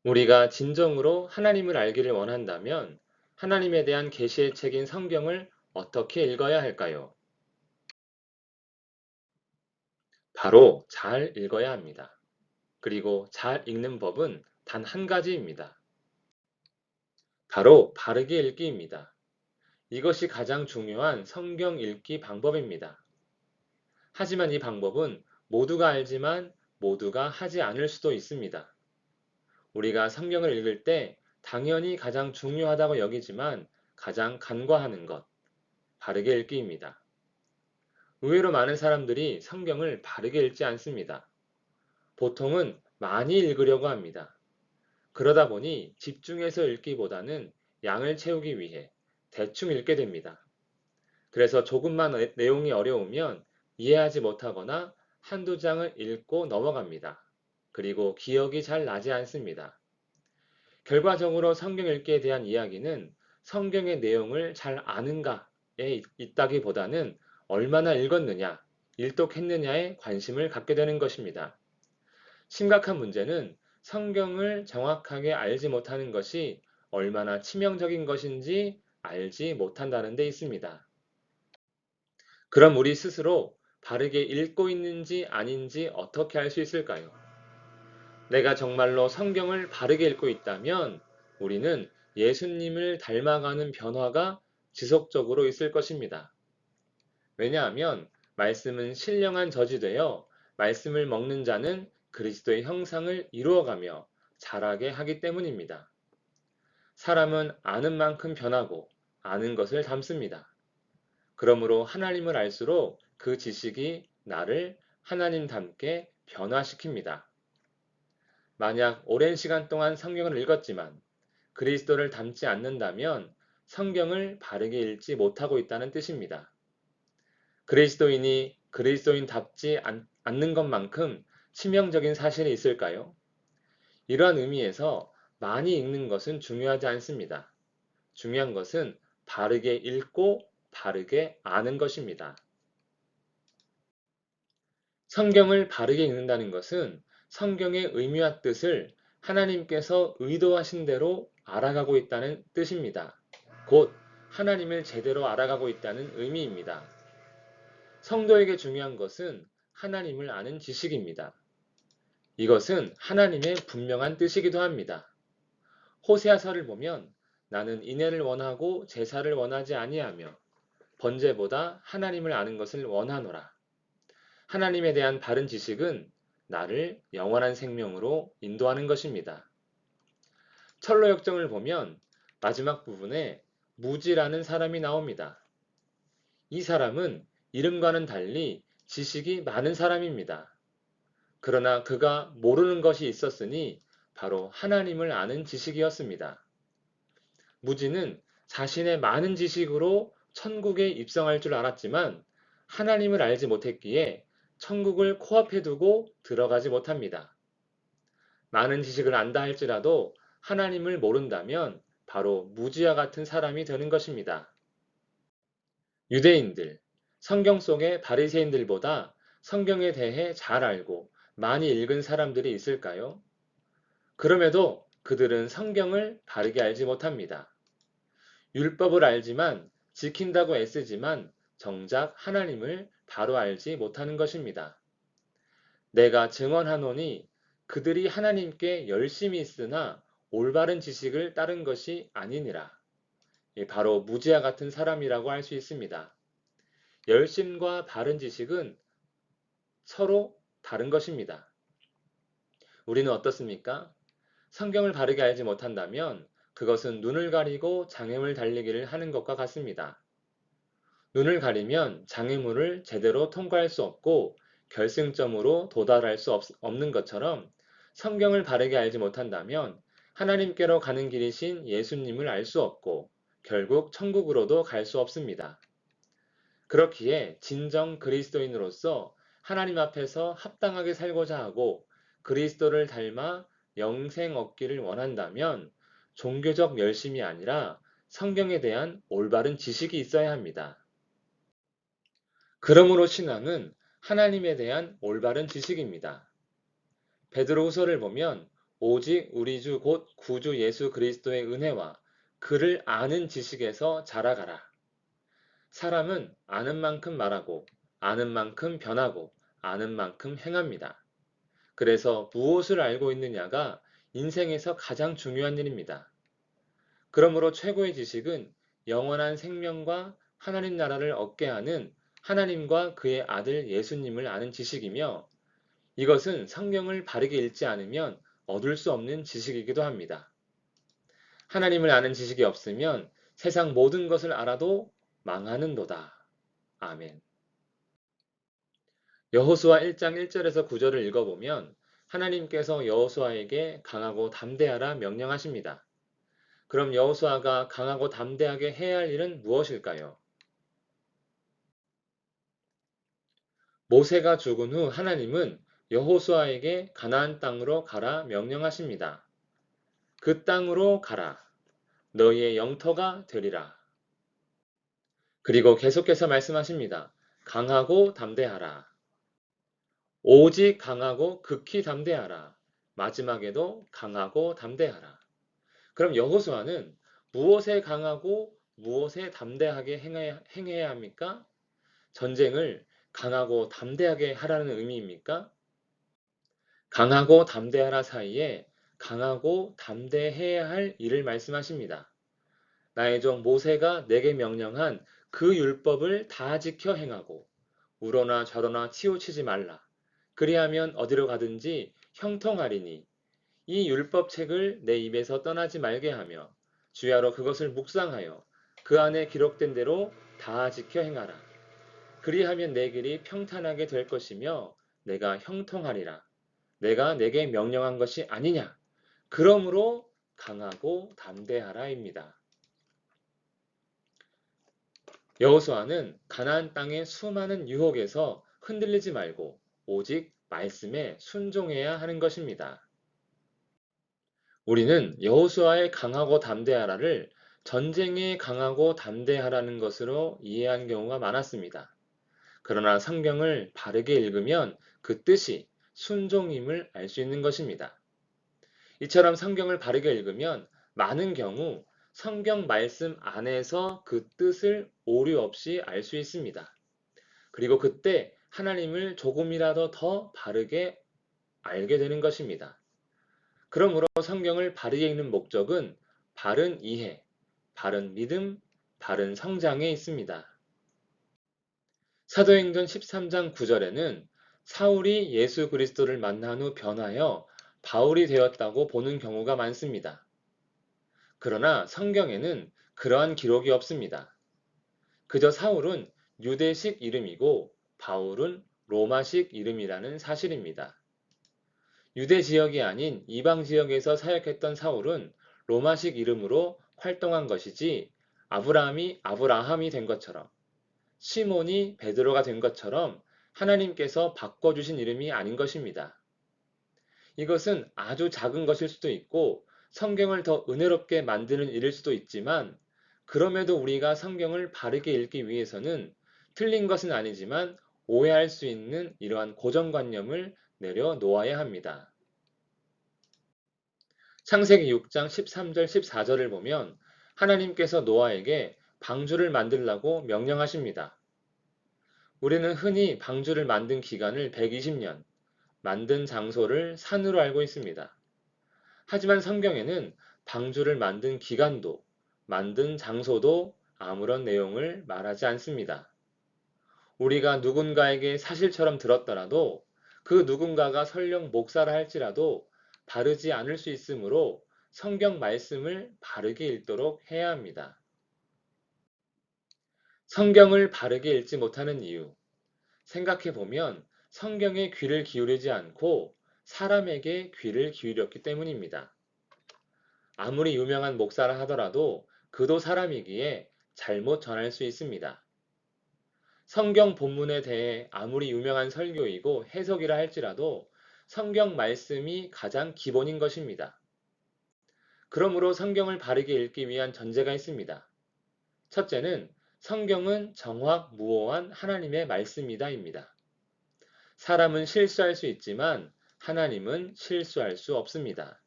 우리가 진정으로 하나님을 알기를 원한다면 하나님에 대한 계시의 책인 성경을 어떻게 읽어야 할까요? 바로 잘 읽어야 합니다. 그리고 잘 읽는 법은 단 한 가지입니다. 바로 바르게 읽기입니다. 이것이 가장 중요한 성경 읽기 방법입니다. 하지만 이 방법은 모두가 알지만 모두가 하지 않을 수도 있습니다. 우리가 성경을 읽을 때 당연히 가장 중요하다고 여기지만 가장 간과하는 것, 바르게 읽기입니다. 의외로 많은 사람들이 성경을 바르게 읽지 않습니다. 보통은 많이 읽으려고 합니다. 그러다 보니 집중해서 읽기보다는 양을 채우기 위해 대충 읽게 됩니다. 그래서 조금만 내용이 어려우면 이해하지 못하거나 한두 장을 읽고 넘어갑니다. 그리고 기억이 잘 나지 않습니다. 결과적으로 성경 읽기에 대한 이야기는 성경의 내용을 잘 아는가에 있다기보다는 얼마나 읽었느냐, 일독했느냐에 관심을 갖게 되는 것입니다. 심각한 문제는 성경을 정확하게 알지 못하는 것이 얼마나 치명적인 것인지 알지 못한다는 데 있습니다. 그럼 우리 스스로 바르게 읽고 있는지 아닌지 어떻게 알 수 있을까요? 내가 정말로 성경을 바르게 읽고 있다면 우리는 예수님을 닮아가는 변화가 지속적으로 있을 것입니다. 왜냐하면 말씀은 신령한 젖이 되어 말씀을 먹는 자는 그리스도의 형상을 이루어가며 자라게 하기 때문입니다. 사람은 아는 만큼 변하고 아는 것을 담습니다. 그러므로 하나님을 알수록 그 지식이 나를 하나님 닮게 변화시킵니다. 만약 오랜 시간 동안 성경을 읽었지만 그리스도를 닮지 않는다면 성경을 바르게 읽지 못하고 있다는 뜻입니다. 그리스도인이 그리스도인답지 않는 것만큼 치명적인 사실이 있을까요? 이러한 의미에서 많이 읽는 것은 중요하지 않습니다. 중요한 것은 바르게 읽고 바르게 아는 것입니다. 성경을 바르게 읽는다는 것은 성경의 의미와 뜻을 하나님께서 의도하신 대로 알아가고 있다는 뜻입니다. 곧 하나님을 제대로 알아가고 있다는 의미입니다. 성도에게 중요한 것은 하나님을 아는 지식입니다. 이것은 하나님의 분명한 뜻이기도 합니다. 호세아서를 보면 나는 인애를 원하고 제사를 원하지 아니하며 번제보다 하나님을 아는 것을 원하노라. 하나님에 대한 바른 지식은 나를 영원한 생명으로 인도하는 것입니다. 철로 역정을 보면 마지막 부분에 무지라는 사람이 나옵니다. 이 사람은 이름과는 달리 지식이 많은 사람입니다. 그러나 그가 모르는 것이 있었으니 바로 하나님을 아는 지식이었습니다. 무지는 자신의 많은 지식으로 천국에 입성할 줄 알았지만 하나님을 알지 못했기에 천국을 코앞에 두고 들어가지 못합니다. 많은 지식을 안다 할지라도 하나님을 모른다면 바로 무지와 같은 사람이 되는 것입니다. 유대인들, 성경 속의 바리새인들보다 성경에 대해 잘 알고 많이 읽은 사람들이 있을까요? 그럼에도 그들은 성경을 바르게 알지 못합니다. 율법을 알지만 지킨다고 애쓰지만 정작 하나님을 바로 알지 못하는 것입니다. 내가 증언하노니 그들이 하나님께 열심히 있으나 올바른 지식을 따른 것이 아니니라. 바로 무지와 같은 사람이라고 할 수 있습니다. 열심과 바른 지식은 서로 다른 것입니다. 우리는 어떻습니까? 성경을 바르게 알지 못한다면 그것은 눈을 가리고 장애물 달리기를 하는 것과 같습니다. 눈을 가리면 장애물을 제대로 통과할 수 없고 결승점으로 도달할 수 없는 것처럼 성경을 바르게 알지 못한다면 하나님께로 가는 길이신 예수님을 알 수 없고 결국 천국으로도 갈 수 없습니다. 그렇기에 진정 그리스도인으로서 하나님 앞에서 합당하게 살고자 하고 그리스도를 닮아 영생 얻기를 원한다면 종교적 열심이 아니라 성경에 대한 올바른 지식이 있어야 합니다. 그러므로 신앙은 하나님에 대한 올바른 지식입니다. 베드로후서를 보면 오직 우리 주 곧 구주 예수 그리스도의 은혜와 그를 아는 지식에서 자라가라. 사람은 아는 만큼 말하고, 아는 만큼 변하고, 아는 만큼 행합니다. 그래서 무엇을 알고 있느냐가 인생에서 가장 중요한 일입니다. 그러므로 최고의 지식은 영원한 생명과 하나님 나라를 얻게 하는 하나님과 그의 아들 예수님을 아는 지식이며, 이것은 성경을 바르게 읽지 않으면 얻을 수 없는 지식이기도 합니다. 하나님을 아는 지식이 없으면 세상 모든 것을 알아도 망하는도다. 아멘. 여호수아 1장 1절에서 9절을 읽어보면 하나님께서 여호수아에게 강하고 담대하라 명령하십니다. 그럼 여호수아가 강하고 담대하게 해야 할 일은 무엇일까요? 모세가 죽은 후 하나님은 여호수아에게 가나안 땅으로 가라 명령하십니다. 그 땅으로 가라. 너희의 영토가 되리라. 그리고 계속해서 말씀하십니다. 강하고 담대하라. 오직 강하고 극히 담대하라. 마지막에도 강하고 담대하라. 그럼 여호수아는 무엇에 강하고 무엇에 담대하게 행해야 합니까? 전쟁을 강하고 담대하게 하라는 의미입니까? 강하고 담대하라 사이에 강하고 담대해야 할 일을 말씀하십니다. 나의 종 모세가 내게 명령한 그 율법을 다 지켜 행하고 우러나 저러나 치우치지 말라. 그리하면 어디로 가든지 형통하리니 이 율법책을 내 입에서 떠나지 말게 하며 주야로 그것을 묵상하여 그 안에 기록된 대로 다 지켜 행하라. 그리하면 내 길이 평탄하게 될 것이며 내가 형통하리라. 내가 내게 명령한 것이 아니냐. 그러므로 강하고 담대하라입니다. 여호수아는 가나안 땅의 수많은 유혹에서 흔들리지 말고 오직 말씀에 순종해야 하는 것입니다. 우리는 여호수아의 강하고 담대하라를 전쟁에 강하고 담대하라는 것으로 이해한 경우가 많았습니다. 그러나 성경을 바르게 읽으면 그 뜻이 순종임을 알 수 있는 것입니다. 이처럼 성경을 바르게 읽으면 많은 경우 성경 말씀 안에서 그 뜻을 오류 없이 알 수 있습니다. 그리고 그때 하나님을 조금이라도 더 바르게 알게 되는 것입니다. 그러므로 성경을 바르게 읽는 목적은 바른 이해, 바른 믿음, 바른 성장에 있습니다. 사도행전 13장 9절에는 사울이 예수 그리스도를 만난 후 변하여 바울이 되었다고 보는 경우가 많습니다. 그러나 성경에는 그러한 기록이 없습니다. 그저 사울은 유대식 이름이고 바울은 로마식 이름이라는 사실입니다. 유대 지역이 아닌 이방 지역에서 사역했던 사울은 로마식 이름으로 활동한 것이지 아브라함이 아브라함이 된 것처럼 시몬이 베드로가 된 것처럼 하나님께서 바꿔주신 이름이 아닌 것입니다. 이것은 아주 작은 것일 수도 있고 성경을 더 은혜롭게 만드는 일일 수도 있지만 그럼에도 우리가 성경을 바르게 읽기 위해서는 틀린 것은 아니지만 오해할 수 있는 이러한 고정관념을 내려놓아야 합니다. 창세기 6장 13절 14절을 보면 하나님께서 노아에게 방주를 만들라고 명령하십니다. 우리는 흔히 방주를 만든 기간을 120년, 만든 장소를 산으로 알고 있습니다. 하지만 성경에는 방주를 만든 기간도, 만든 장소도 아무런 내용을 말하지 않습니다. 우리가 누군가에게 사실처럼 들었더라도 그 누군가가 설령 목사라 할지라도 바르지 않을 수 있으므로 성경 말씀을 바르게 읽도록 해야 합니다. 성경을 바르게 읽지 못하는 이유. 생각해 보면 성경에 귀를 기울이지 않고 사람에게 귀를 기울였기 때문입니다. 아무리 유명한 목사라 하더라도 그도 사람이기에 잘못 전할 수 있습니다. 성경 본문에 대해 아무리 유명한 설교이고 해석이라 할지라도 성경 말씀이 가장 기본인 것입니다. 그러므로 성경을 바르게 읽기 위한 전제가 있습니다. 첫째는 성경은 정확무오한 하나님의 말씀이다입니다. 사람은 실수할 수 있지만 하나님은 실수할 수 없습니다.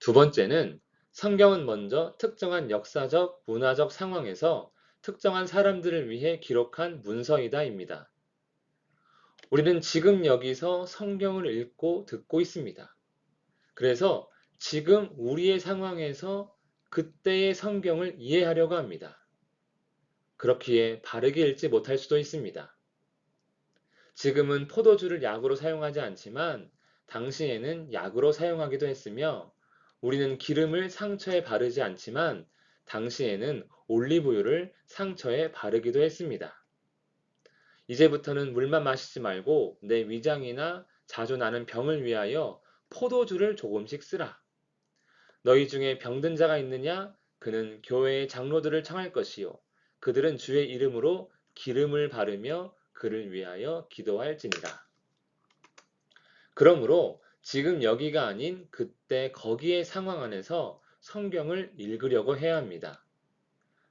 두 번째는 성경은 먼저 특정한 역사적, 문화적 상황에서 특정한 사람들을 위해 기록한 문서이다입니다. 우리는 지금 여기서 성경을 읽고 듣고 있습니다. 그래서 지금 우리의 상황에서 그때의 성경을 이해하려고 합니다. 그렇기에 바르게 읽지 못할 수도 있습니다. 지금은 포도주를 약으로 사용하지 않지만 당시에는 약으로 사용하기도 했으며 우리는 기름을 상처에 바르지 않지만 당시에는 올리브유를 상처에 바르기도 했습니다. 이제부터는 물만 마시지 말고 내 위장이나 자주 나는 병을 위하여 포도주를 조금씩 쓰라. 너희 중에 병든 자가 있느냐? 그는 교회의 장로들을 청할 것이요. 그들은 주의 이름으로 기름을 바르며 그를 위하여 기도할지니라. 그러므로 지금 여기가 아닌 그때 거기의 상황 안에서 성경을 읽으려고 해야 합니다.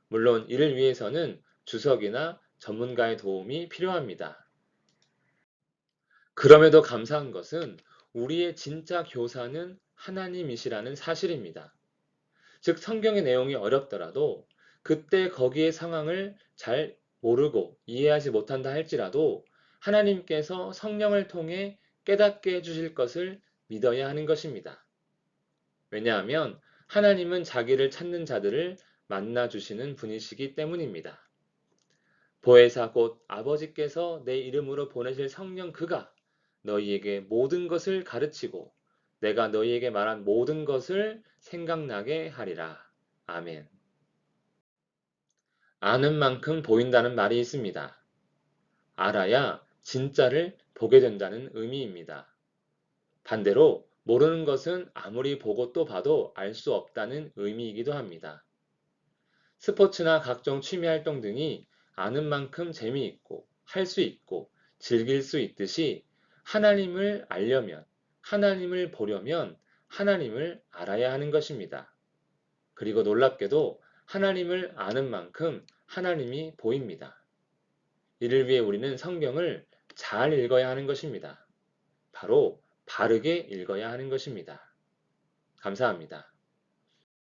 물론 이를 위해서는 주석이나 전문가의 도움이 필요합니다. 그럼에도 감사한 것은 우리의 진짜 교사는 하나님이시라는 사실입니다. 즉 성경의 내용이 어렵더라도 그때 거기의 상황을 잘 모르고 이해하지 못한다 할지라도 하나님께서 성령을 통해 깨닫게 해주실 것을 믿어야 하는 것입니다. 왜냐하면 하나님은 자기를 찾는 자들을 만나 주시는 분이시기 때문입니다. 보혜사 곧 아버지께서 내 이름으로 보내실 성령 그가 너희에게 모든 것을 가르치고 내가 너희에게 말한 모든 것을 생각나게 하리라. 아멘. 아는 만큼 보인다는 말이 있습니다. 알아야 진짜를 보게 된다는 의미입니다. 반대로 모르는 것은 아무리 보고 또 봐도 알 수 없다는 의미이기도 합니다. 스포츠나 각종 취미 활동 등이 아는 만큼 재미있고 할 수 있고 즐길 수 있듯이 하나님을 알려면, 하나님을 보려면 하나님을 알아야 하는 것입니다. 그리고 놀랍게도 하나님을 아는 만큼 하나님이 보입니다. 이를 위해 우리는 성경을 잘 읽어야 하는 것입니다. 바로 바르게 읽어야 하는 것입니다. 감사합니다.